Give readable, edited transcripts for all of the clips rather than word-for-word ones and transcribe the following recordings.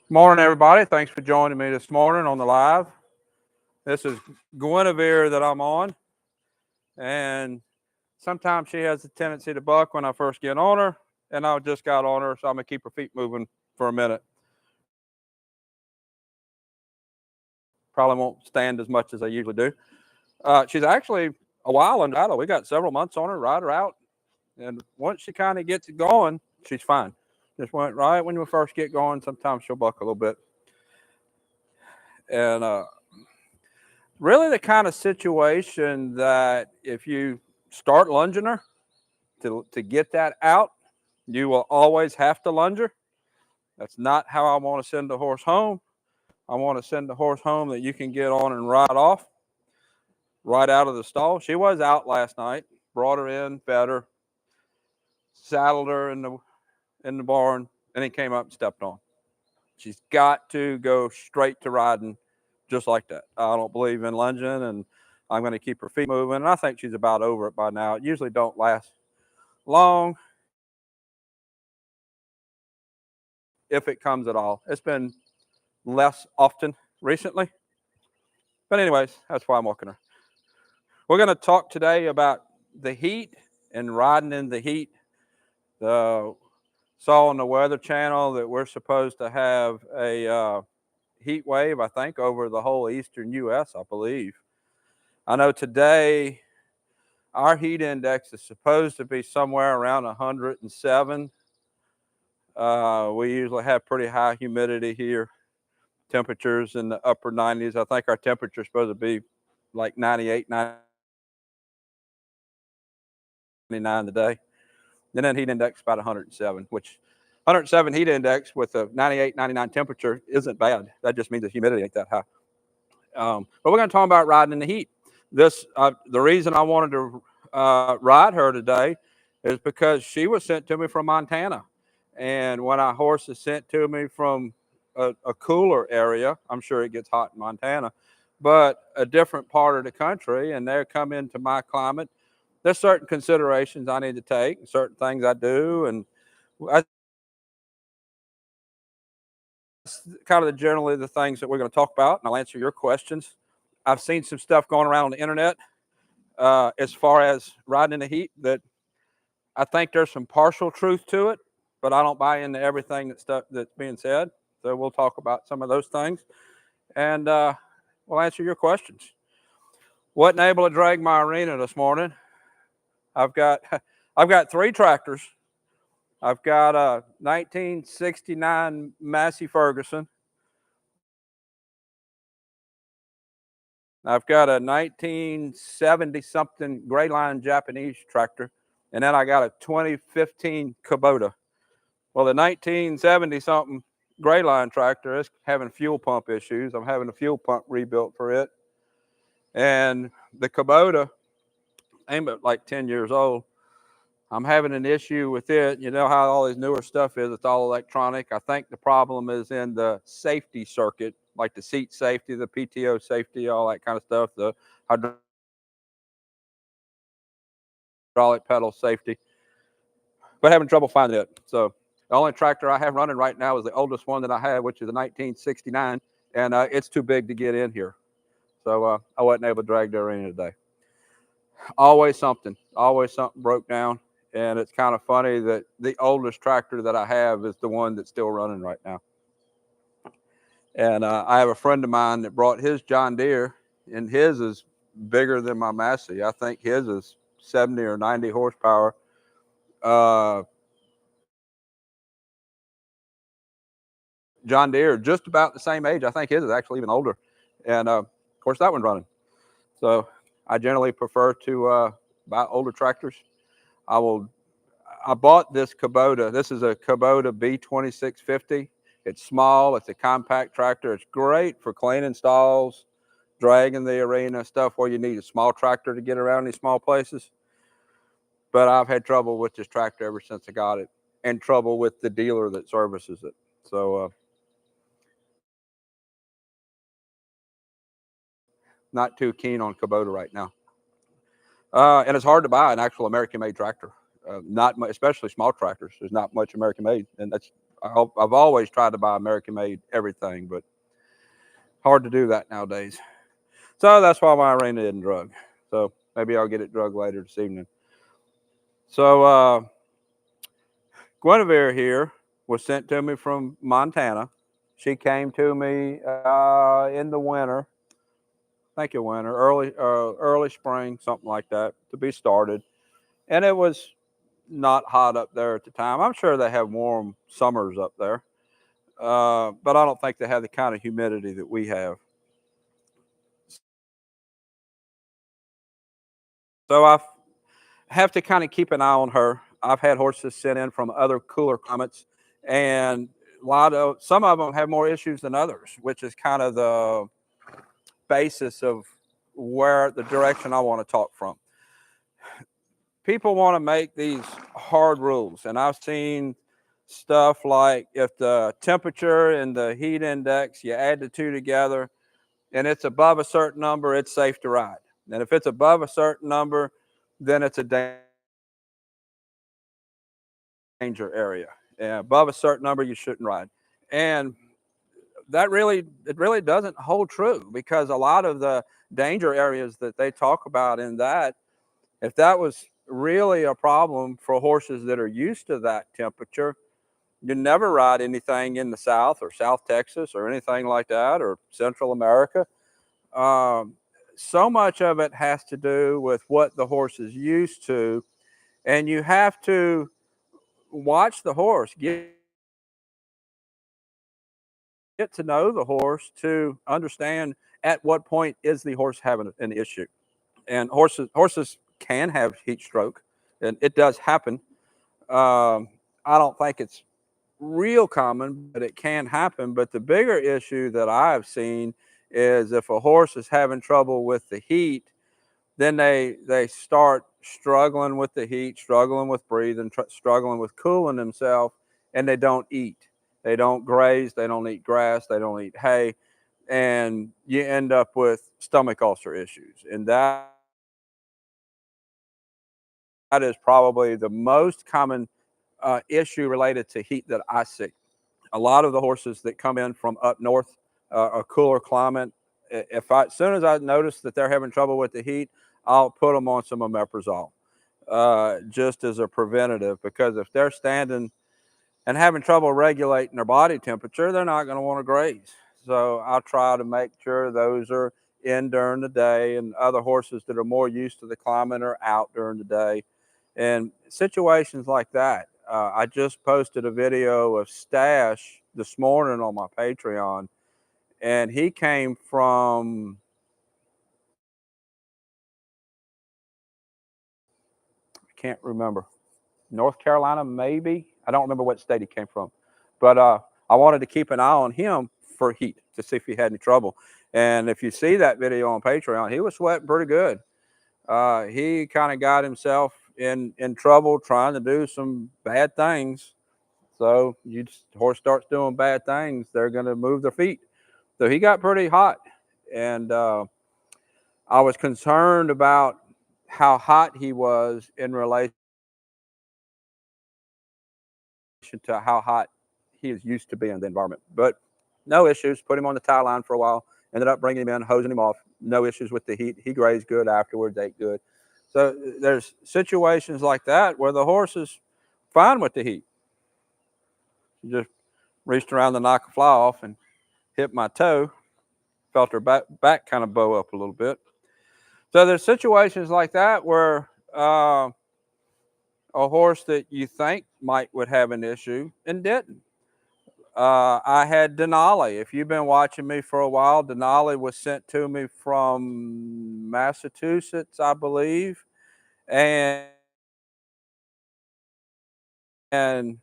Morning, everybody. Thanks for joining me this morning on the live. This is Guinevere that I'm on, and sometimes she has a tendency to buck when I first get on her, and I just got on her, so I'm gonna keep her feet moving for a minute. Probably won't stand as much as I usually do. She's actually a while in battle. We got several months on her, ride her out, and once she kind of gets it going, she's fine. Just went right when we first get going. Sometimes she'll buck a little bit, and really the kind of situation that if you start lunging her to get that out, you will always have to lunge her. That's not how I want to send the horse home. I want to send the horse home that you can get on and ride off right out of the stall. She was out last night, brought her in, fed her, saddled her in the barn, and then came up and stepped on. She's got to go straight to riding just like that. I don't believe in lunging, and I'm going to keep her feet moving. And I think she's about over it by now. It usually don't last long, if it comes at all. It's been less often recently. But anyways, that's why I'm walking her. We're going to talk today about the heat and riding in the heat. Saw on the Weather Channel that we're supposed to have a heat wave, I think, over the whole eastern U.S., I believe. I know today our heat index is supposed to be somewhere around 107. We usually have pretty high humidity here, temperatures in the upper 90s. I think our temperature is supposed to be like 98, 99 today. And then heat index about 107, which 107 heat index with a 98, 99 temperature isn't bad. That just means the humidity ain't that high. But we're going to talk about riding in the heat. The reason I wanted to ride her today is because she was sent to me from Montana. And when a horse is sent to me from a cooler area, I'm sure it gets hot in Montana, but a different part of the country, and they're coming into my climate, there's certain considerations I need to take, certain things I do, and kind of generally the things that we're going to talk about, and I'll answer your questions. I've seen some stuff going around on the internet as far as riding in the heat that I think there's some partial truth to it, but I don't buy into everything that's being said. So we'll talk about some of those things, and we'll answer your questions. Wasn't able to drag my arena this morning. I've got three tractors. I've got a 1969 Massey Ferguson. I've got a 1970-something Gray Line Japanese tractor, and then I got a 2015 Kubota. Well, the 1970-something Gray Line tractor is having fuel pump issues. I'm having a fuel pump rebuilt for it. And the Kubota, I'm like 10 years old. I'm having an issue with it. You know how all this newer stuff is, it's all electronic. I think the problem is in the safety circuit, like the seat safety, the PTO safety, all that kind of stuff, the hydraulic pedal safety, but having trouble finding it. So the only tractor I have running right now is the oldest one that I have, which is a 1969, and it's too big to get in here. So I wasn't able to drag the arena today. Always something broke down. And it's kind of funny that the oldest tractor that I have is the one that's still running right now. And I have a friend of mine that brought his John Deere, and his is bigger than my Massey. I think his is 70 or 90 horsepower. John Deere, just about the same age. I think his is actually even older. And of course, that one's running. So I generally prefer to buy older tractors. I bought this Kubota. This is a Kubota B2650. It's small. It's a compact tractor. It's great for cleaning stalls, dragging the arena, stuff where you need a small tractor to get around these small places. But I've had trouble with this tractor ever since I got it, and trouble with the dealer that services it. So not too keen on Kubota right now. And it's hard to buy an actual American-made tractor. Not much, especially small tractors. There's not much American-made, and that's I've always tried to buy American made everything, but hard to do that nowadays. So that's why my arena isn't drugged. So maybe I'll get it drugged later this evening. So Guinevere here was sent to me from Montana. She came to me in the winter, thank you, winter, early spring, something like that, to be started. And it was not hot up there at the time. I'm sure they have warm summers up there, but I don't think they have the kind of humidity that we have. So I have to kind of keep an eye on her. I've had horses sent in from other cooler climates, and some of them have more issues than others, which is kind of the basis of where the direction I want to talk from. People want to make these hard rules, and I've seen stuff like if the temperature and the heat index, you add the two together and it's above a certain number, it's safe to ride. And if it's above a certain number, then it's a danger area. And above a certain number, you shouldn't ride. And it really doesn't hold true, because a lot of the danger areas that they talk about in that, if that was really a problem for horses that are used to that temperature, you never ride anything in the South or South Texas or anything like that, or Central America. Um, so much of it has to do with what the horse is used to, and you have to watch the horse, get to know the horse to understand at what point is the horse having an issue. And horses can have heat stroke, and it does happen. I don't think it's real common, but it can happen. But the bigger issue that I've seen is if a horse is having trouble with the heat, then they start struggling with the heat, struggling with breathing, struggling with cooling themselves, and they don't eat. They don't graze, they don't eat grass, they don't eat hay, and you end up with stomach ulcer issues. And that is probably the most common issue related to heat that I see. A lot of the horses that come in from up north, a cooler climate, as soon as I notice that they're having trouble with the heat, I'll put them on some omeprazole, just as a preventative, because if they're standing and having trouble regulating their body temperature, they're not going to want to graze. So I'll try to make sure those are in during the day, and other horses that are more used to the climate are out during the day. And situations like that. I just posted a video of Stash this morning on my Patreon, and he came from, I can't remember, North Carolina, maybe. I don't remember what state he came from, but I wanted to keep an eye on him for heat to see if he had any trouble. And if you see that video on Patreon, he was sweating pretty good. He kind of got himself in trouble trying to do some bad things. So the horse starts doing bad things, they're going to move their feet. So he got pretty hot, and I was concerned about how hot he was in relation to how hot he is used to being in the environment. But no issues. Put him on the tie line for a while. Ended up bringing him in, hosing him off. No issues with the heat. He grazed good afterwards, ate good. So there's situations like that where the horse is fine with the heat. He just reached around to knock a fly off and hit my toe. Felt her back kind of bow up a little bit. So there's situations like that where a horse that you think would have an issue and didn't. I had Denali. If you've been watching me for a while, Denali was sent to me from Massachusetts, I believe, and and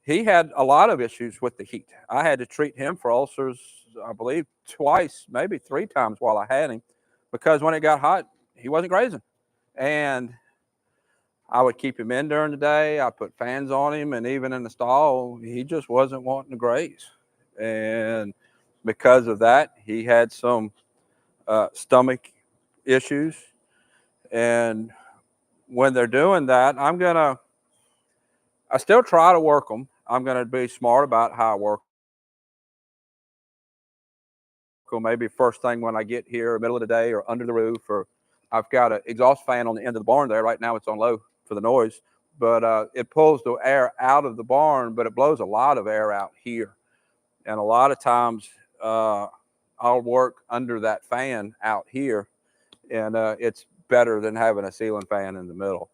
he had a lot of issues with the heat. I had to treat him for ulcers, I believe, twice, maybe three times while I had him, because when it got hot, he wasn't grazing, and I would keep him in during the day. I put fans on him, and even in the stall, he just wasn't wanting to graze. And because of that, he had some stomach issues. And when they're doing that, I still try to work them. I'm going to be smart about how I work. Or maybe first thing when I get here, middle of the day, or under the roof, or I've got an exhaust fan on the end of the barn there. Right now it's on low for the noise, but it pulls the air out of the barn, but it blows a lot of air out here. And a lot of times I'll work under that fan out here, and it's better than having a ceiling fan in the middle.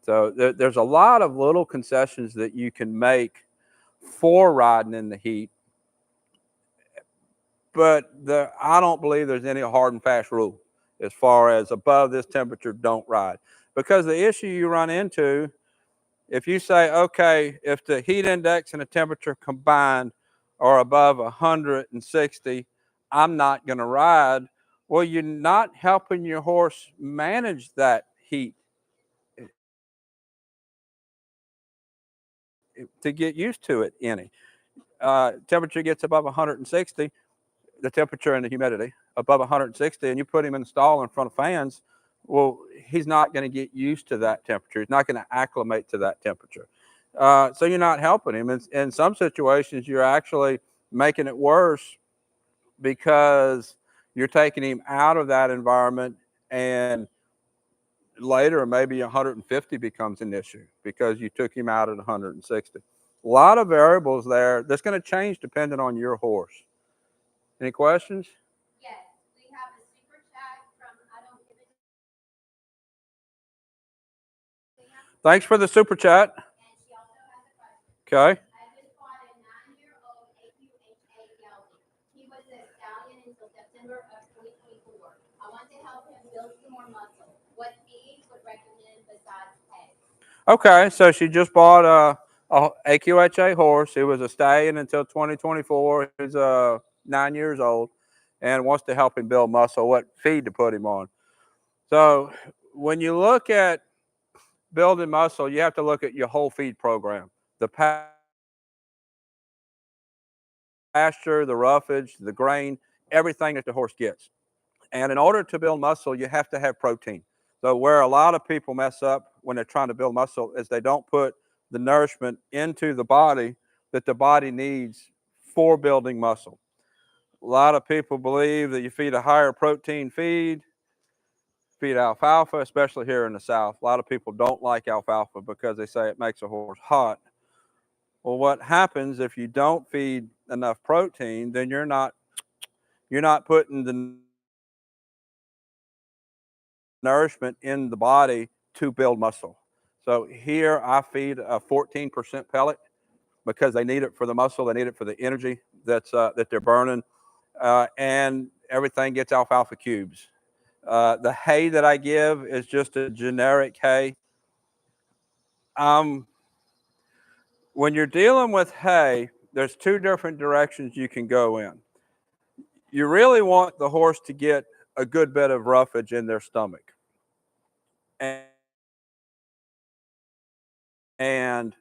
So there's a lot of little concessions that you can make for riding in the heat, but I don't believe there's any hard and fast rule as far as above this temperature, don't ride. Because the issue you run into, if you say, okay, if the heat index and the temperature combined are above 160, I'm not going to ride. Well, you're not helping your horse manage that heat to get used to it any. Temperature gets above 160, the temperature and the humidity above 160, and you put him in the stall in front of fans, well, he's not going to get used to that temperature. He's not going to acclimate to that temperature. So you're not helping him. In some situations, you're actually making it worse because you're taking him out of that environment, and later maybe 150 becomes an issue because you took him out at 160. A lot of variables there that's going to change depending on your horse. Any questions? Yes, we have a super chat from I don't give a Thanks for the super chat. and she also has a question. Okay. I just bought a 9-year-old AQHA gelding. He was a stallion until September of 2024. I want to help him build some more muscle. What feed would recommend besides hay? Okay. So she just bought a AQHA horse. He was a stallion until 2024. He's 9 years old and wants to help him build muscle. What feed to put him on? So when you look at building muscle, you have to look at your whole feed program. The pasture, the roughage, the grain, everything that the horse gets. And in order to build muscle, you have to have protein. So where a lot of people mess up when they're trying to build muscle is they don't put the nourishment into the body that the body needs for building muscle. A lot of people believe that you feed a higher protein feed alfalfa, especially here in the South. A lot of people don't like alfalfa because they say it makes a horse hot. Well, what happens if you don't feed enough protein, then you're not putting the nourishment in the body to build muscle. So here I feed a 14% pellet because they need it for the muscle, they need it for the energy that they're burning, and everything gets alfalfa cubes. The hay that I give is just a generic hay. Um, when you're dealing with hay, there's two different directions you can go in. You really want the horse to get a good bit of roughage in their stomach. And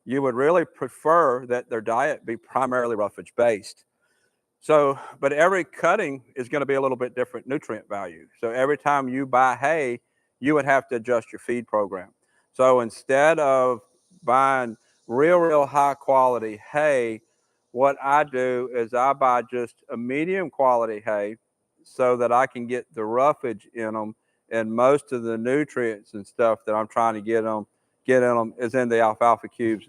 you would really prefer that their diet be primarily roughage based. So, but every cutting is going to be a little bit different nutrient value. So every time you buy hay, you would have to adjust your feed program. So instead of buying real high quality hay, what I do is I buy just a medium quality hay so that I can get the roughage in them, and most of the nutrients and stuff that I'm trying to get in them is in the alfalfa cubes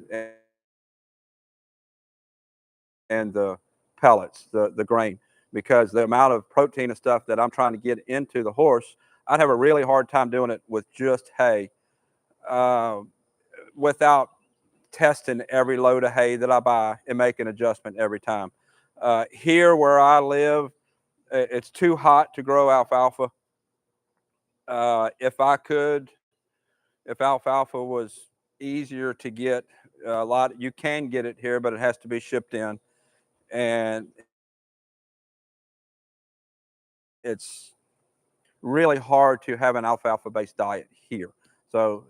and the pellets, the grain, because the amount of protein and stuff that I'm trying to get into the horse, I'd have a really hard time doing it with just hay, uh, without testing every load of hay that I buy and make an adjustment every time. Here where I live, it's too hot to grow alfalfa. If I could, if alfalfa was easier to get, a lot you can get it here, but it has to be shipped in, and it's really hard to have an alfalfa based diet here. So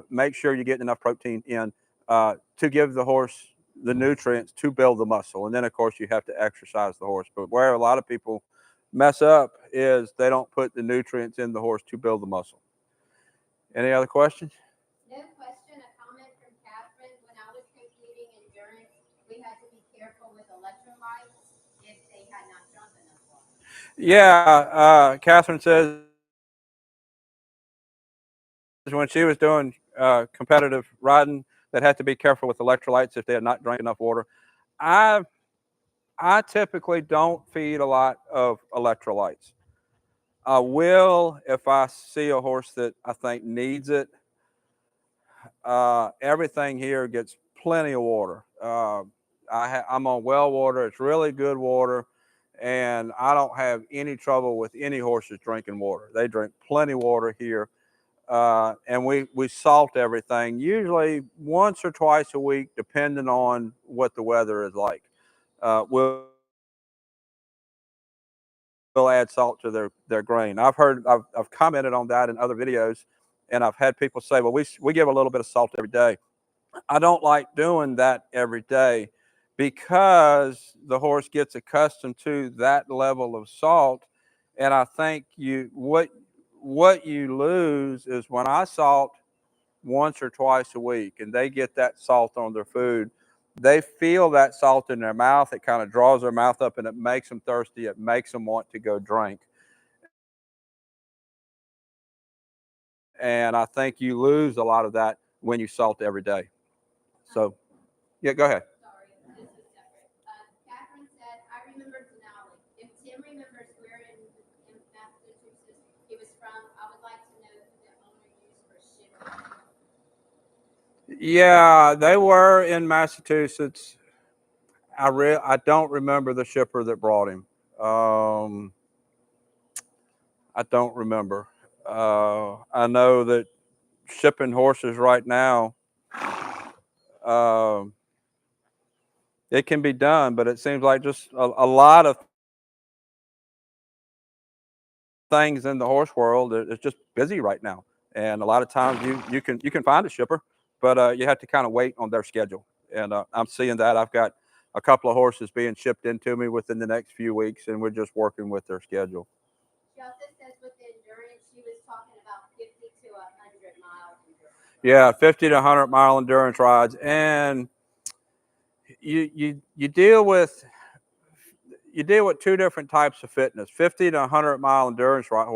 make sure you're getting enough protein in to give the horse the nutrients to build the muscle. And then, of course, you have to exercise the horse. But where a lot of people mess up is they don't put the nutrients in the horse to build the muscle. Any other questions? No question, a comment from Catherine. When I was competing endurance careful with electrolytes if they had not drunk enough water? Yeah, Catherine says when she was doing competitive riding, that had to be careful with electrolytes if they had not drank enough water. I I typically don't feed a lot of electrolytes. I will if I see a horse that I think needs it. Everything here gets plenty of water. I'm on well water. It's really good water, and I don't have any trouble with any horses drinking water. They drink plenty of water here, and we salt everything usually once or twice a week, depending on what the weather is like. We'll add salt to their grain. I've commented on that in other videos, and I've had people say, well, we give a little bit of salt every day. I don't like doing that every day because the horse gets accustomed to that level of salt. And I think what you lose is when I salt once or twice a week and they get that salt on their food, they feel that salt in their mouth. It kind of draws their mouth up and it makes them thirsty. It makes them want to go drink. And I think you lose a lot of that when you salt every day. So, yeah, go ahead. Sorry, this is separate. Catherine said, I remember Denali. If Tim remembers where in Massachusetts he was from, I would like to know who the owner used for shipping. Yeah, they were in Massachusetts. I don't remember the shipper that brought him. I don't remember. I know that shipping horses right now, um, it can be done, but it seems like just a lot of things in the horse world. It's just busy right now, and a lot of times you can find a shipper, but you have to kind of wait on their schedule. And I'm seeing that. I've got a couple of horses being shipped into me within the next few weeks, and we're just working with their schedule. She also says with the endurance, she was talking about 50 to 100 mile endurance. Yeah, 50 to 100 mile endurance rides, and you deal with two different types of fitness: 50 to 100 mile endurance rides.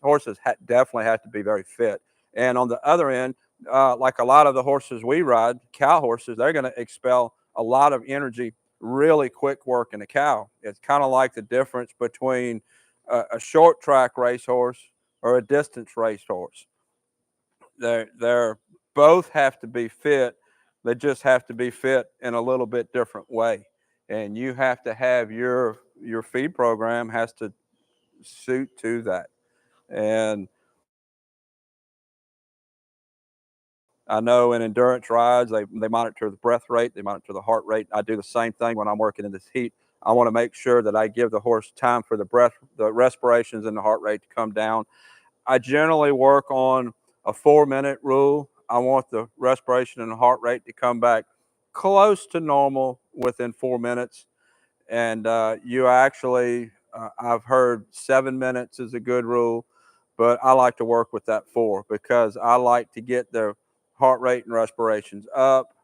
Horses definitely have to be very fit, and on the other end, like a lot of the horses we ride, cow horses, they're going to expel a lot of energy really quick working a cow. It's kind of like the difference between a short track racehorse or a distance racehorse. They're both have to be fit. They just have to be fit in a little bit different way, and you have to have your feed program has to suit to that. And I know in endurance rides, they monitor the breath rate, they monitor the heart rate. I do the same thing when I'm working in this heat. I want to make sure that I give the horse time for the breath, the respirations, and the heart rate to come down. I generally work on a 4 minute rule. I want the respiration and the heart rate to come back close to normal within 4 minutes. And I've heard 7 minutes is a good rule, but I like to work with that four because I like to get their heart rate and respirations up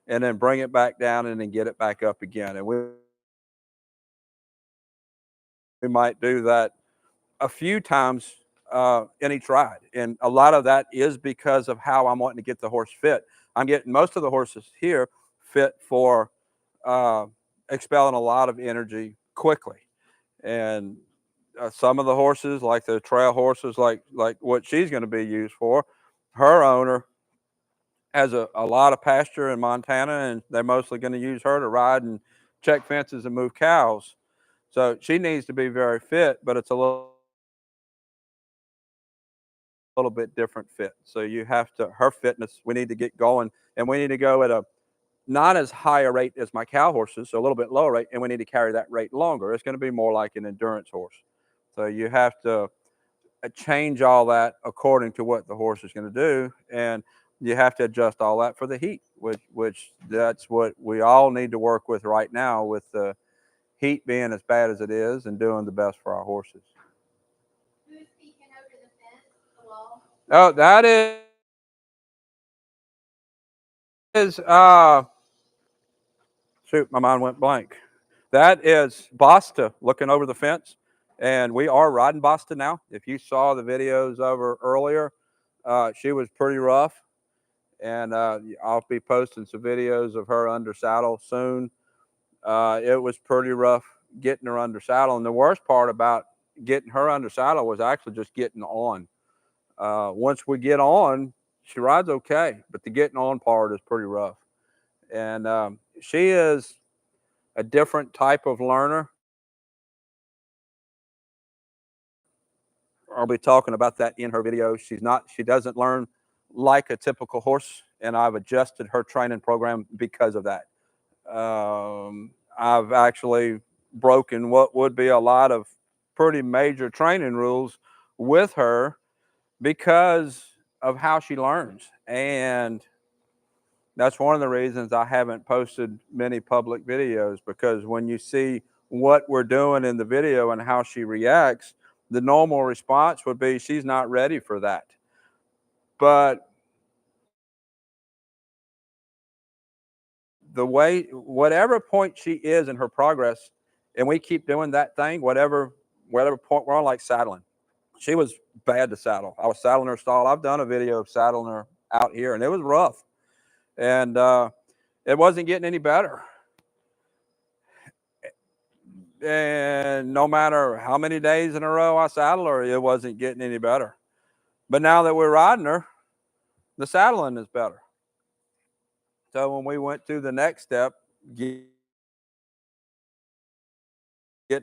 and then bring it back down and then get it back up again. And we might do that a few times in each ride. And a lot of that is because of how I'm wanting to get the horse fit. I'm getting most of the horses here fit for uh, expelling a lot of energy quickly. And some of the horses, like the trail horses, like what she's going to be used for, her owner has a lot of pasture in Montana, and they're mostly going to use her to ride and check fences and move cows. So she needs to be very fit, but it's a little bit different fit. So you have to her fitness. We need to get going, and we need to go at a not as high a rate as my cow horses, so a little bit lower rate, and we need to carry that rate longer. It's going to be more like an endurance horse. So you have to change all that according to what the horse is going to do, and you have to adjust all that for the heat, which that's what we all need to work with right now, with the heat being as bad as it is, and doing the best for our horses. Who's peeking over the fence, the wall? Oh, that is shoot, my mind went blank. That is Basta looking over the fence, and we are riding Basta now. If you saw the videos of her earlier, she was pretty rough, and I'll be posting some videos of her under saddle soon. It was pretty rough getting her under saddle, and the worst part about getting her under saddle was actually just getting on. Once we get on, she rides okay, but the getting on part is pretty rough. And she is a different type of learner. I'll be talking about that in her video. She doesn't learn like a typical horse, and I've adjusted her training program because of that. I've actually broken what would be a lot of pretty major training rules with her because of how she learns. And that's one of the reasons I haven't posted many public videos, because when you see what we're doing in the video and how she reacts, the normal response would be she's not ready for that. But the way, whatever point she is in her progress, and we keep doing that thing, whatever point we're on, like saddling. She was bad to saddle. I was saddling her stall. I've done a video of saddling her out here, and it was rough, and it wasn't getting any better. And no matter how many days in a row I saddled her, it wasn't getting any better. But now that we're riding her, the saddling is better. So when we went to the next step, getting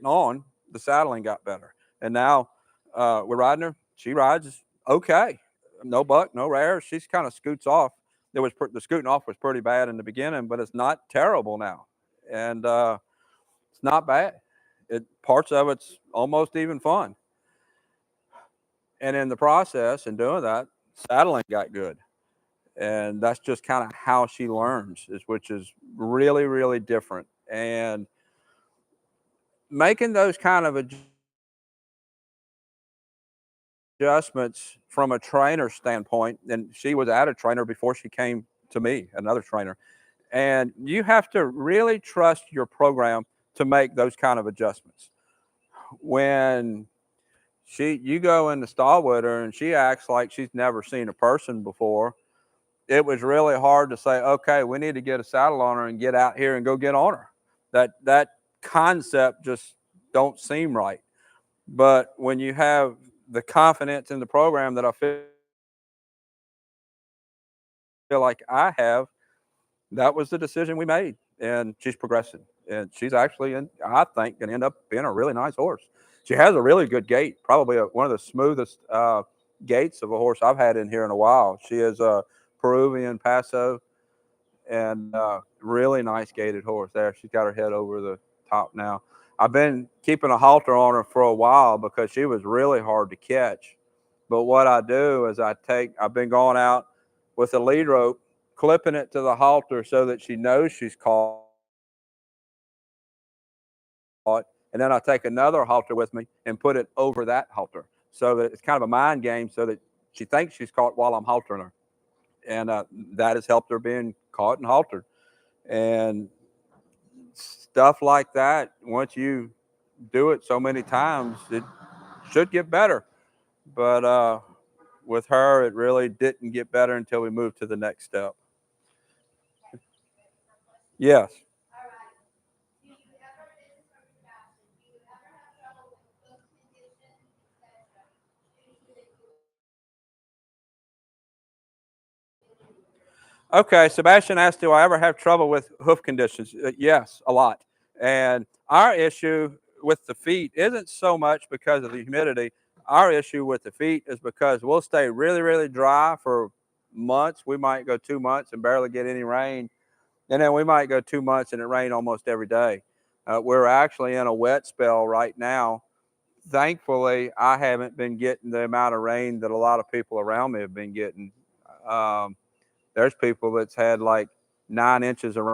on, the saddling got better. And now we're riding her. She rides okay. No buck, no rare. She's kind of scoots off. The scooting off was pretty bad in the beginning, but it's not terrible now. And it's not bad. Parts of it's almost even fun. And in the process, in doing that, saddling got good. And that's just kind of how she learns, which is really, really different. And making those kind of adjustments from a trainer standpoint, and she was at a trainer before she came to me, another trainer. And you have to really trust your program to make those kind of adjustments. When you go in the stall with her and she acts like she's never seen a person before, it was really hard to say, okay, we need to get a saddle on her and get out here and go get on her. That concept just don't seem right. But when you have the confidence in the program that I feel like I have, that was the decision we made. And she's progressing. And she's actually, I think, going to end up being a really nice horse. She has a really good gait, probably one of the smoothest gaits of a horse I've had in here in a while. She is a Peruvian Paso, and really nice gaited horse there. She's got her head over the top now. I've been keeping a halter on her for a while because she was really hard to catch. But what I do is I've been going out with a lead rope, clipping it to the halter so that she knows she's caught. And then I take another halter with me and put it over that halter so that it's kind of a mind game so that she thinks she's caught while I'm haltering her. And that has helped her being caught and haltered. And stuff like that, once you do it so many times, it should get better. But with her, it really didn't get better until we moved to the next step. Yes. All right. Do you ever, this is from your passion, do you ever have trouble with foot condition, etc.? Usually you Okay, Sebastian asked, do I ever have trouble with hoof conditions? Yes, a lot. And our issue with the feet isn't so much because of the humidity. Our issue with the feet is because we'll stay really, really dry for months. We might go 2 months and barely get any rain. And then we might go 2 months and it rain almost every day. We're actually in a wet spell right now. Thankfully, I haven't been getting the amount of rain that a lot of people around me have been getting. Um, there's people that's had like 9 inches of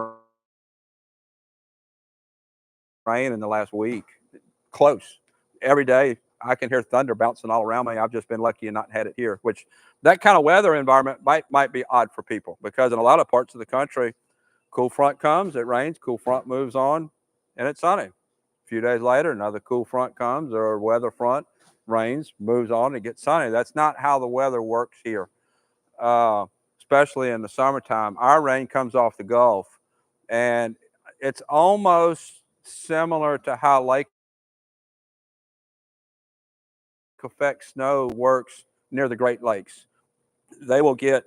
rain in the last week, close every day. I can hear thunder bouncing all around me. I've just been lucky and not had it here, which that kind of weather environment might be odd for people, because in a lot of parts of the country, cool front comes, it rains, cool front moves on, and it's sunny. A few days later, another cool front comes, or weather front, rains, moves on, and gets sunny. That's not how the weather works here, uh, especially in the summertime. Our rain comes off the Gulf, and it's almost similar to how lake effect snow works near the Great Lakes. They will get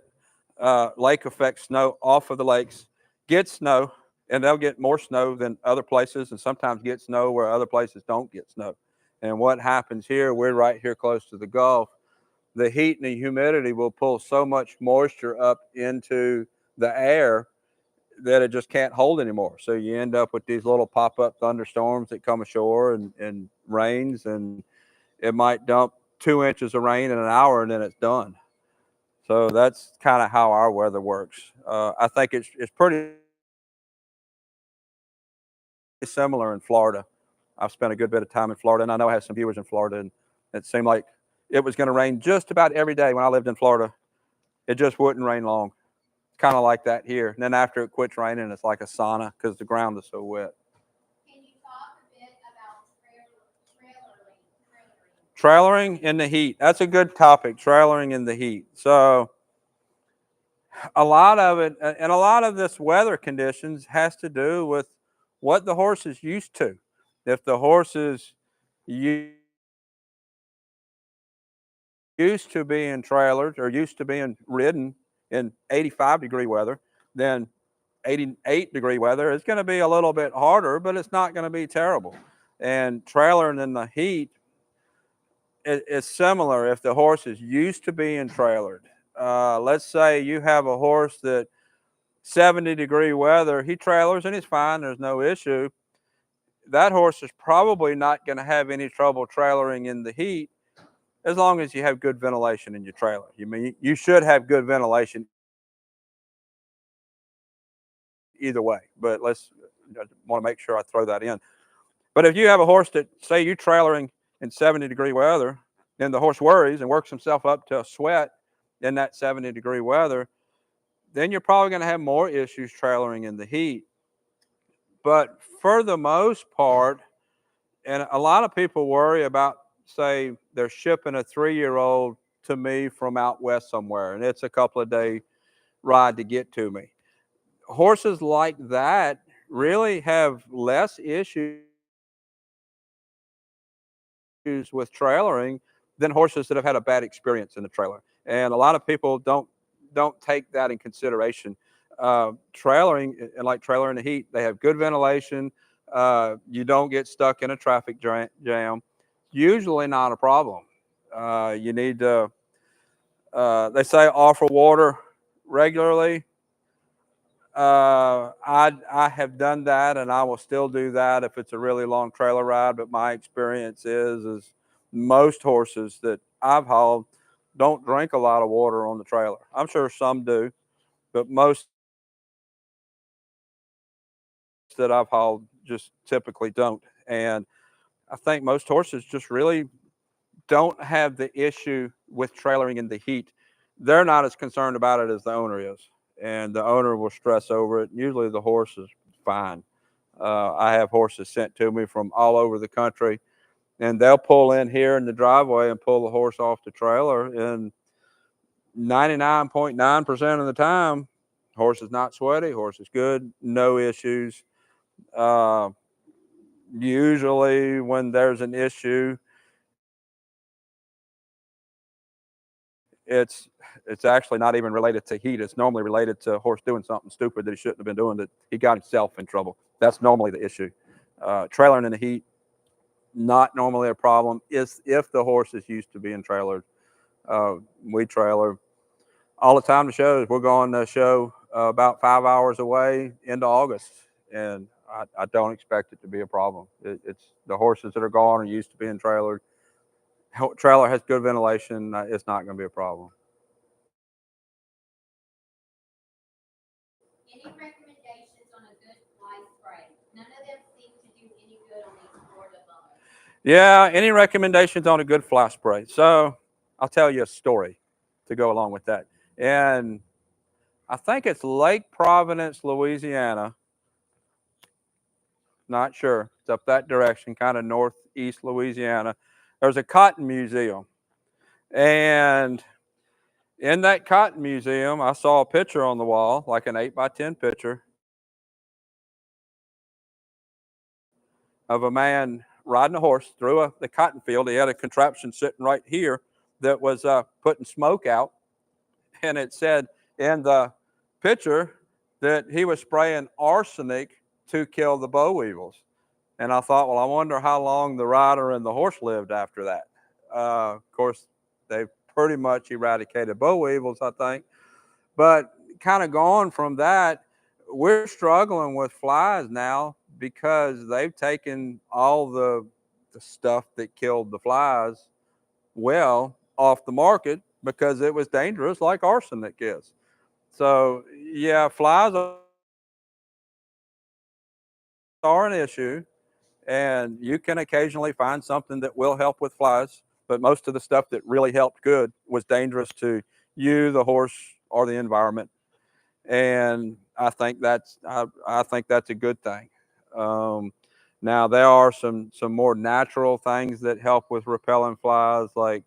lake effect snow off of the lakes, get snow, and they'll get more snow than other places, and sometimes get snow where other places don't get snow. And what happens here, we're right here close to the Gulf. The heat and the humidity will pull so much moisture up into the air that it just can't hold anymore. So you end up with these little pop-up thunderstorms that come ashore, and rains, and it might dump 2 inches of rain in an hour, and then it's done. So that's kind of how our weather works. I think it's pretty similar in Florida. I've spent a good bit of time in Florida, and I know I have some viewers in Florida, and it seemed like it was going to rain just about every day when I lived in Florida. It just wouldn't rain long. Kind of like that here. And then after it quits raining, it's like a sauna because the ground is so wet. Can you talk a bit about trailering? Trailering in the heat. That's a good topic, trailering in the heat. So a lot of it, and a lot of this weather conditions has to do with what the horse is used to. If the horse is used to being trailered or used to being ridden in 85-degree weather, then 88-degree weather is going to be a little bit harder, but it's not going to be terrible. And trailering in the heat is similar if the horse is used to being trailered. Let's say you have a horse that 70-degree weather, he trailers and he's fine, there's no issue. That horse is probably not going to have any trouble trailering in the heat as long as you have good ventilation in your trailer. You should have good ventilation either way, but I want to make sure I throw that in. But if you have a horse that, say, you're trailering in 70-degree weather, then the horse worries and works himself up to a sweat in that 70-degree weather, then you're probably going to have more issues trailering in the heat. But for the most part, and a lot of people worry about, say, they're shipping a 3-year-old to me from out west somewhere, and it's a couple of day ride to get to me. Horses like that really have less issues with trailering than horses that have had a bad experience in the trailer. And a lot of people don't take that in consideration. Trailering, and like trailer in the heat, they have good ventilation. You don't get stuck in a traffic jam. Usually not a problem. You need to, they say, offer water regularly. I have done that, and I will still do that if it's a really long trailer ride. But my experience is most horses that I've hauled don't drink a lot of water on the trailer. I'm sure some do, but most that I've hauled just typically don't. And I think most horses just really don't have the issue with trailering in the heat. They're not as concerned about it as the owner is, and the owner will stress over it. Usually, the horse is fine. I have horses sent to me from all over the country, and they'll pull in here in the driveway and pull the horse off the trailer. And 99.9% of the time, horse is not sweaty, horse is good, no issues. Uh, Usually, when there's an issue, it's it's actually not even related to heat. It's normally related to a horse doing something stupid that he shouldn't have been doing, that he got himself in trouble. That's normally the issue. Trailering in the heat, not normally a problem. Is if the horse is used to being trailered. We trailer all the time to shows. We're going to show about 5 hours away into August, and I don't expect it to be a problem. It's the horses that are gone are used to being trailered. Trailer has good ventilation. It's not going to be a problem. Any recommendations on a good fly spray? None of them seem to do any good on these Florida bugs. Yeah, any recommendations on a good fly spray? So I'll tell you a story to go along with that. And I think it's Lake Providence, Louisiana. Not sure. It's up that direction, kind of northeast Louisiana. There's a cotton museum. And in that cotton museum, I saw a picture on the wall, like an 8 by 10 picture of a man riding a horse through the cotton field. He had a contraption sitting right here that was putting smoke out. And it said in the picture that he was spraying arsenic to kill the boll weevils. And I thought, well, I wonder how long the rider and the horse lived after that. Of course, they've pretty much eradicated boll weevils, I think. But kind of going from that, we're struggling with flies now because they've taken all the stuff that killed the flies well off the market because it was dangerous, like arsenic is. So, yeah, flies are an issue, and you can occasionally find something that will help with flies, but most of the stuff that really helped good was dangerous to you, the horse, or the environment. And I think that's a good thing. Um, Now there are some more natural things that help with repelling flies, like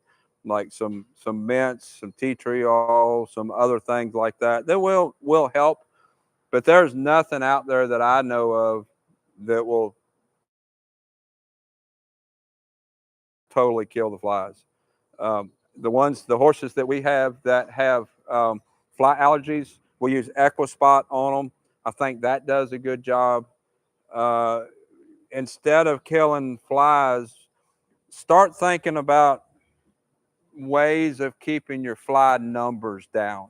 some mints, some tea tree oil, some other things like that. That will help, but there's nothing out there that I know of that will totally kill the flies. The horses that we have that have fly allergies, we use Equispot on them. I think that does a good job. Uh, Instead of killing flies, start thinking about ways of keeping your fly numbers down.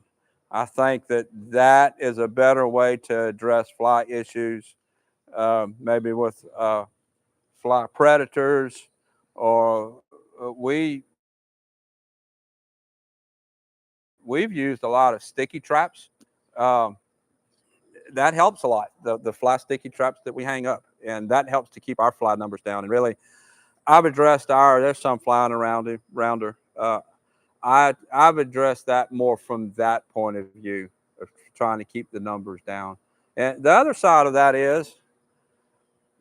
I think that is a better way to address fly issues, maybe with fly predators, or we've used a lot of sticky traps. Um, that helps a lot. The fly sticky traps that we hang up, and that helps to keep our fly numbers down. And really, I've addressed there's some flying around her. I've addressed that more from that point of view of trying to keep the numbers down. And the other side of that is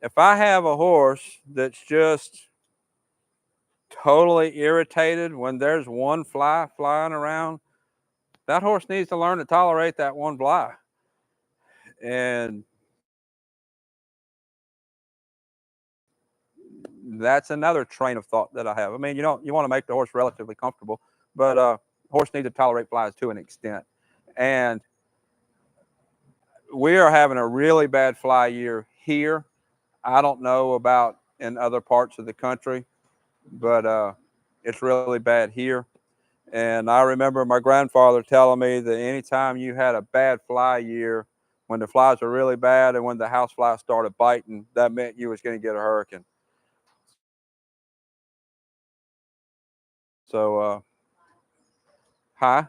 if I have a horse that's just totally irritated when there's one fly flying around, that horse needs to learn to tolerate that one fly. And that's another train of thought that I have. I mean, you want to make the horse relatively comfortable, but horse needs to tolerate flies to an extent. And we are having a really bad fly year here. I don't know about in other parts of the country, but it's really bad here. And I remember my grandfather telling me that anytime you had a bad fly year, when the flies were really bad and when the house flies started biting, that meant you was going to get a hurricane. So, huh?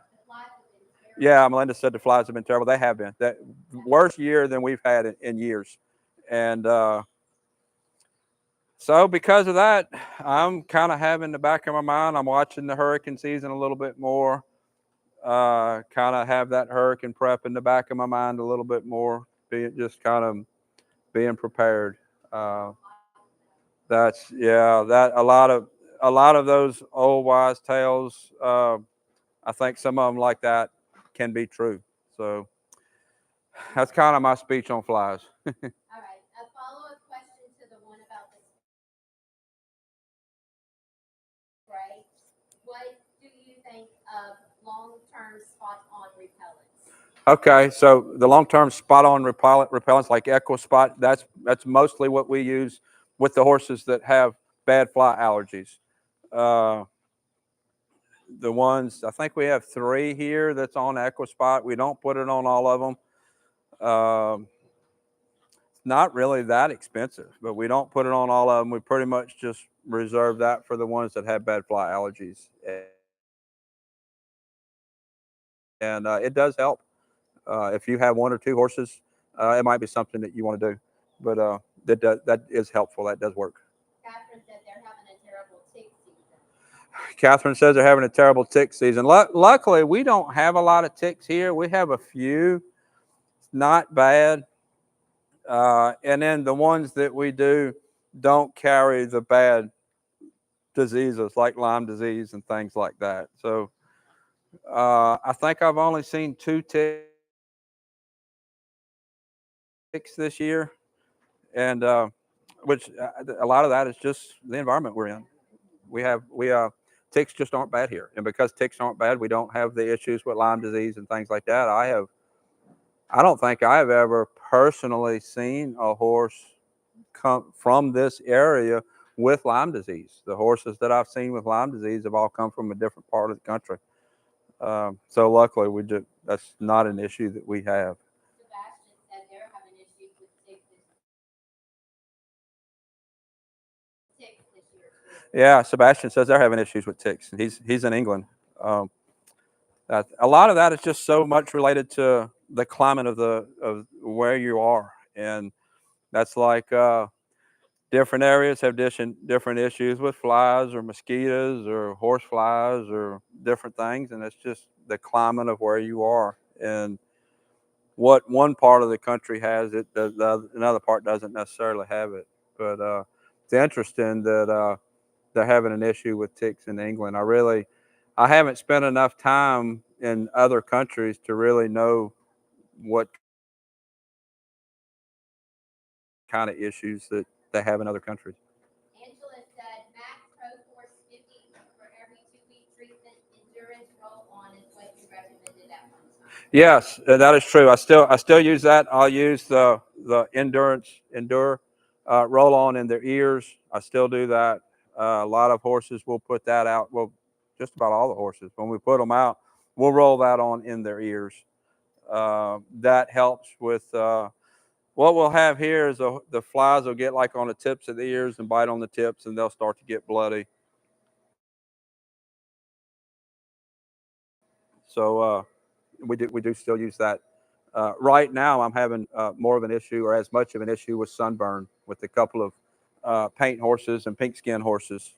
Yeah, Melinda said the flies have been terrible. They have been. That worst year than we've had in years. And so because of that, I'm kind of having in the back of my mind, I'm watching the hurricane season a little bit more. Kind of have that hurricane prep in the back of my mind a little bit more. Being just kind of being prepared. Uh, that's yeah. That a lot of those old wise tales. I think some of them like that can be true. So that's kind of my speech on flies. All right, a follow-up question to the one about the spray. What do you think of long-term spot-on repellents? Okay, so the long-term spot-on repellents like EquiSpot, that's mostly what we use with the horses that have bad fly allergies. Uh, the ones I think we have three here that's on EquiSpot. We don't put it on all of them. It's not really that expensive, but we don't put it on all of them. We pretty much just reserve that for the ones that have bad fly allergies, and it does help. If you have one or two horses, it might be something that you want to do, but that is helpful. That does work. Catherine said they're having a Catherine says they're having a terrible tick season. Luckily, we don't have a lot of ticks here. We have a few, not bad. And then the ones that we do don't carry the bad diseases like Lyme disease and things like that. So I think I've only seen 2 ticks this year, and which a lot of that is just the environment we're in. We ticks just aren't bad here, and because ticks aren't bad, we don't have the issues with Lyme disease and things like that. I don't think I've ever personally seen a horse come from this area with Lyme disease. The horses that I've seen with Lyme disease have all come from a different part of the country. So luckily, that's not an issue that we have. Sebastian said they're having issues with ticks this year too. Yeah, Sebastian says they're having issues with ticks. He's in England. Um, a lot of that is just so much related to the climate of where you are, and that's like different areas have different issues with flies or mosquitoes or horse flies or different things, and it's just the climate of where you are and what one part of the country has it, another part doesn't necessarily have it. But it's interesting that they're having an issue with ticks in England. I haven't spent enough time in other countries to really know what kind of issues that they have in other countries. Angela said Max Pro Force 50 for every 2 week treatment endurance roll on is what you recommended at one time. Yes, that is true. I still use that. I'll use the endure roll on in their ears. I still do that. A lot of horses will put that out. Well, just about all the horses. When we put them out, we'll roll that on in their ears. That helps with what we'll have here is the flies will get like on the tips of the ears and bite on the tips, and they'll start to get bloody. So we do still use that. Right now, I'm having more of an issue, or as much of an issue, with sunburn with a couple of paint horses and pink skin horses,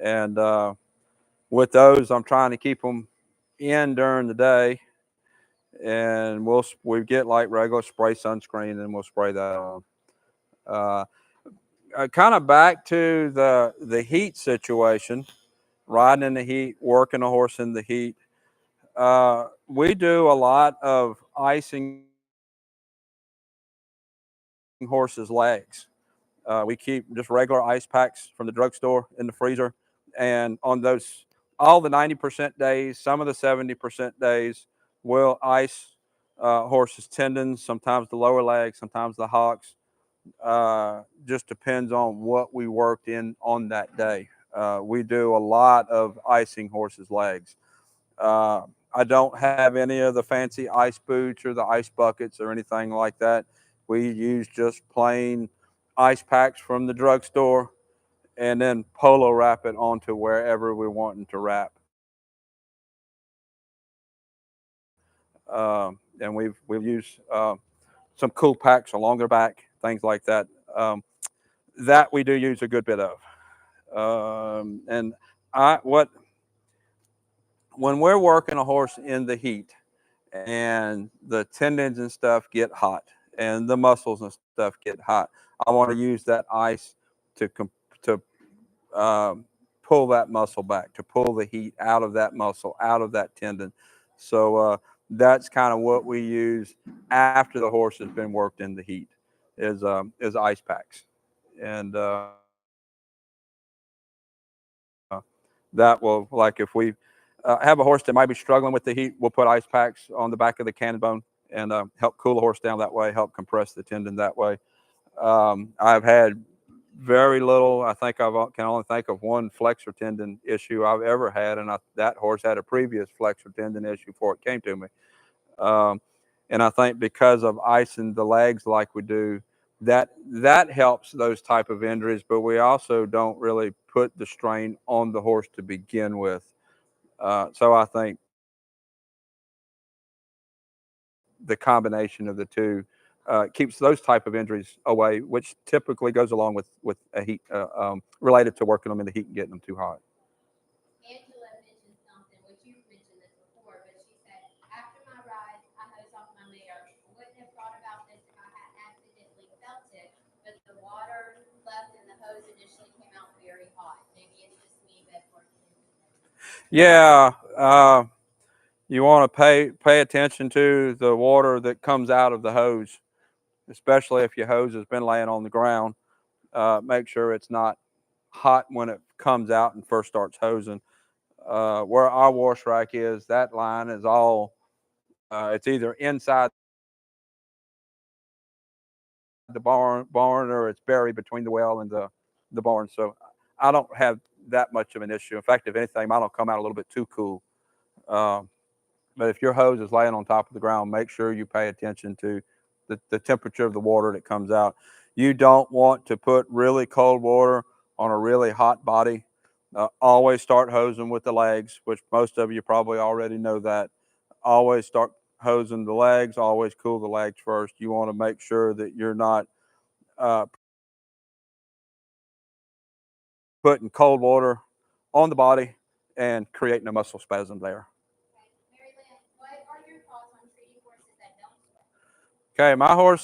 and with those, I'm trying to keep them in during the day, and we get like regular spray sunscreen, and we'll spray that on. Uh, kind of back to the heat situation, riding in the heat, working a horse in the heat. We do a lot of icing horses' legs. We keep just regular ice packs from the drugstore in the freezer, and on those, all the 90% days, some of the 70% days, we'll ice horses' tendons, sometimes the lower legs, sometimes the hocks. Just depends on what we worked in on that day. We do a lot of icing horses' legs. Uh, I don't have any of the fancy ice boots or the ice buckets or anything like that. We use just plain ice packs from the drugstore and then polo wrap it onto wherever we're wanting to wrap. And we've used some cool packs along their back, things like that. That we do use a good bit of. And I what when we're working a horse in the heat and the tendons and stuff get hot and the muscles and stuff get hot, I want to use that ice to to pull that muscle back, to pull the heat out of that muscle, out of that tendon. So that's kind of what we use after the horse has been worked in the heat is ice packs, and that will, like, if we have a horse that might be struggling with the heat, we'll put ice packs on the back of the cannon bone and help cool the horse down that way, help compress the tendon that way. I've had very little. I think can only think of one flexor tendon issue I've ever had, and that horse had a previous flexor tendon issue before it came to me. Um, and I think because of icing the legs like we do, that helps those type of injuries. But we also don't really put the strain on the horse to begin with. So I think the combination of the two keeps those type of injuries away, which typically goes along with a heat related to working them in the heat and getting them too hot. Angela Yeah, you want to pay attention to the water that comes out of the hose, especially if your hose has been laying on the ground. Make sure it's not hot when it comes out and first starts hosing. Where our wash rack is, that line is all it's either inside the barn or it's buried between the well and the barn. So I don't have that much of an issue. In fact, if anything, mine will come out a little bit too cool. Um, but if your hose is laying on top of the ground, make sure you pay attention to the temperature of the water that comes out. You don't want to put really cold water on a really hot body. Always start hosing with the legs, which most of you probably already know that. Always start hosing the legs, always cool the legs first. You want to make sure that you're not uh, putting cold water on the body and creating a muscle spasm there. Okay. Mary Lynn, what are your thoughts on treating horses that don't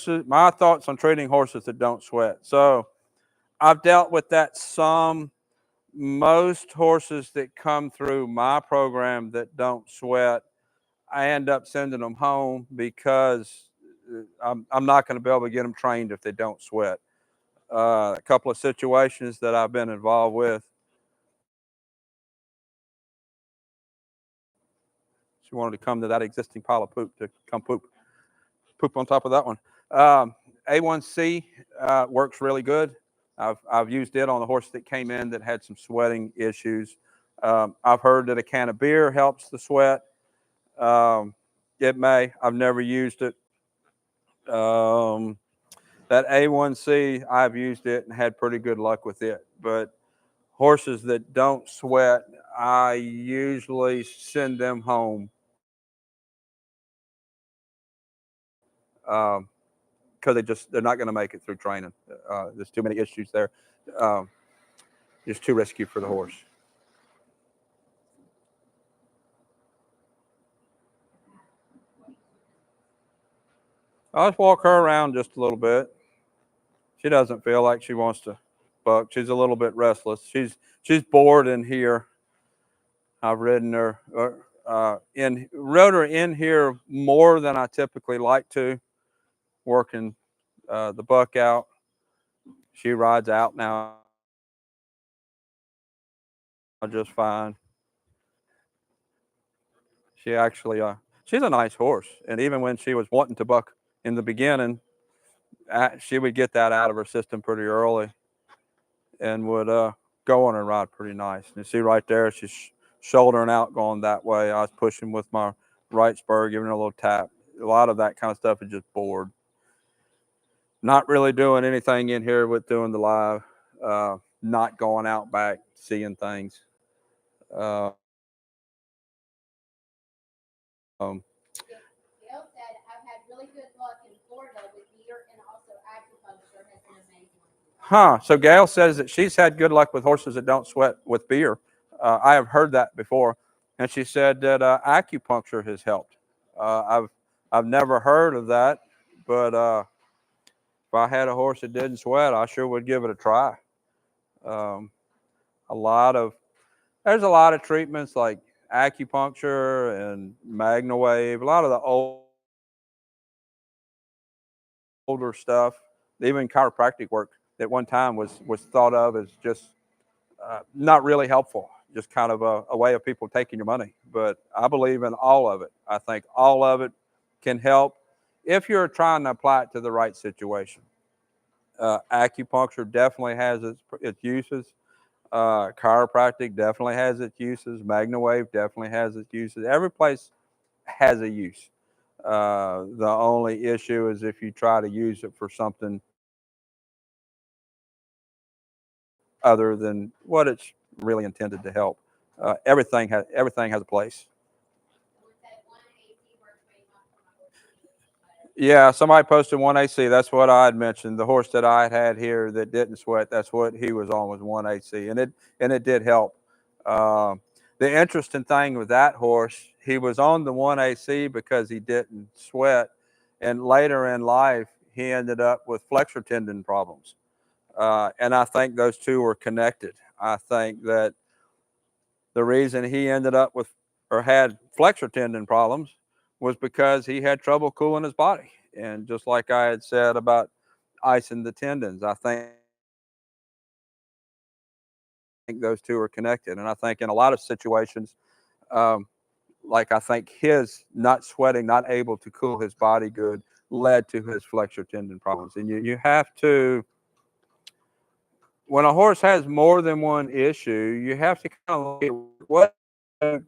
sweat? Okay, my thoughts on treating horses that don't sweat. So I've dealt with that some. Most horses that come through my program that don't sweat, I end up sending them home because I'm not going to be able to get them trained if they don't sweat. A couple of situations that I've been involved with. She wanted to come to that existing pile of poop to come poop on top of that one. A1C works really good. I've used it on the horse that came in that had some sweating issues. I've heard that a can of beer helps the sweat. It may. I've never used it. Um, that A1C, I've used it and had pretty good luck with it. But horses that don't sweat, I usually send them home because they're not going to make it through training. There's too many issues there. Um, it's too risky for the horse. I'll just walk her around just a little bit. She doesn't feel like she wants to buck. She's a little bit restless. She's bored in here. I've ridden her rode her in here more than I typically like to, working the buck out. She rides out now just fine. She actually she's a nice horse, and even when she was wanting to buck in the beginning, she would get that out of her system pretty early and would go on and ride pretty nice. And you see right there, she's shouldering out going that way. I was pushing with my right spur, giving her a little tap. A lot of that kind of stuff is just bored. Not really doing anything in here with doing the live, not going out back, seeing things. Uh, um, Gail said, I've had really good luck in Florida with beer and also acupuncture has been amazing. huh. So Gail says that she's had good luck with horses that don't sweat with beer. I have heard that before, and she said that acupuncture has helped. I've never heard of that, but if I had a horse that didn't sweat, I sure would give it a try. Um, a lot of there's a lot of treatments like acupuncture and MagnaWave. A lot of the older stuff, even chiropractic work, at one time was thought of as just not really helpful, just kind of a way of people taking your money. But I believe in all of it. I think all of it can help if you're trying to apply it to the right situation. Acupuncture definitely has its uses. Chiropractic definitely has its uses. MagnaWave definitely has its uses. Every place has a use. The only issue is if you try to use it for something other than what it's really intended to help. Everything has a place. Someone said one AC works great not for my horse. Yeah, somebody posted 1AC. That's what I had mentioned. The horse that I had here that didn't sweat, that's what he was on was 1AC, and it did help. Um, the interesting thing with that horse, he was on the 1AC because he didn't sweat, and later in life he ended up with flexor tendon problems. And I think those two were connected. I think that The reason he ended up with or had flexor tendon problems was because he had trouble cooling his body. And just like I had said about icing the tendons, I think those two are connected. And I think in a lot of situations, um, like I think his not sweating, not able to cool his body good led to his flexor tendon problems. And you have to, when a horse has more than one issue, you have to kind of look at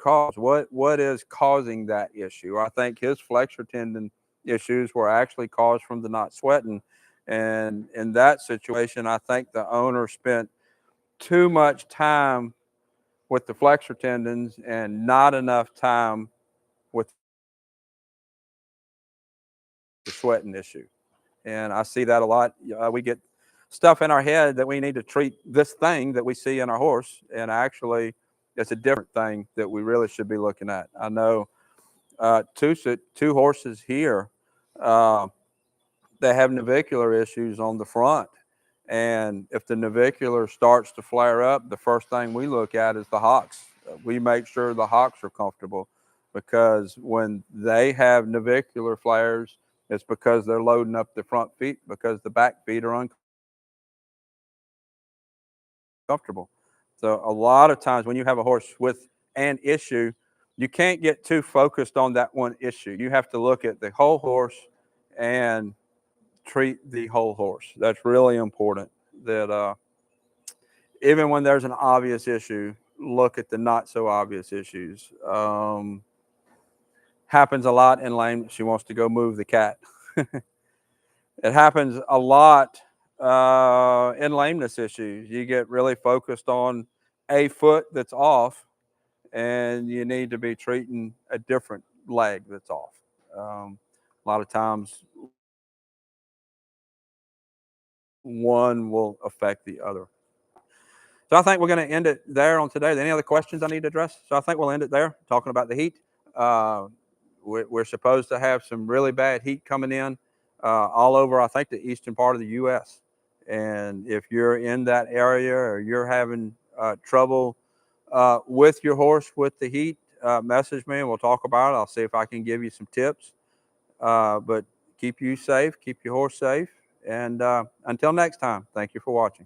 what is causing that issue. I think his flexor tendon issues were actually caused from the not sweating. And in that situation, I think the owner spent too much time with the flexor tendons and not enough time with the sweating issue. And I see that a lot. We get stuff in our head that we need to treat this thing that we see in our horse, and actually, it's a different thing that we really should be looking at. I know two horses here, uh, they have navicular issues on the front, and if the navicular starts to flare up, the first thing we look at is the hocks. We make sure the hocks are comfortable, because when they have navicular flares, it's because they're loading up the front feet because the back feet are uncomfortable. So a lot of times when you have a horse with an issue, you can't get too focused on that one issue. You have to look at the whole horse and treat the whole horse. That's really important. That even when there's an obvious issue, look at the not so obvious issues. Happens a lot in lame. She wants to go move the cat. It happens a lot in lameness issues. You get really focused on a foot that's off, and you need to be treating a different leg that's off. A lot of times, one will affect the other. So I think we're going to end it there on today. Any other questions I need to address? So I think we'll end it there, talking about the heat. Uh, we're supposed to have some really bad heat coming in all over, I think, the eastern part of the U.S. And if you're in that area or you're having trouble with your horse with the heat, message me and we'll talk about it. I'll see if I can give you some tips. But keep you safe, keep your horse safe. And until next time, thank you for watching.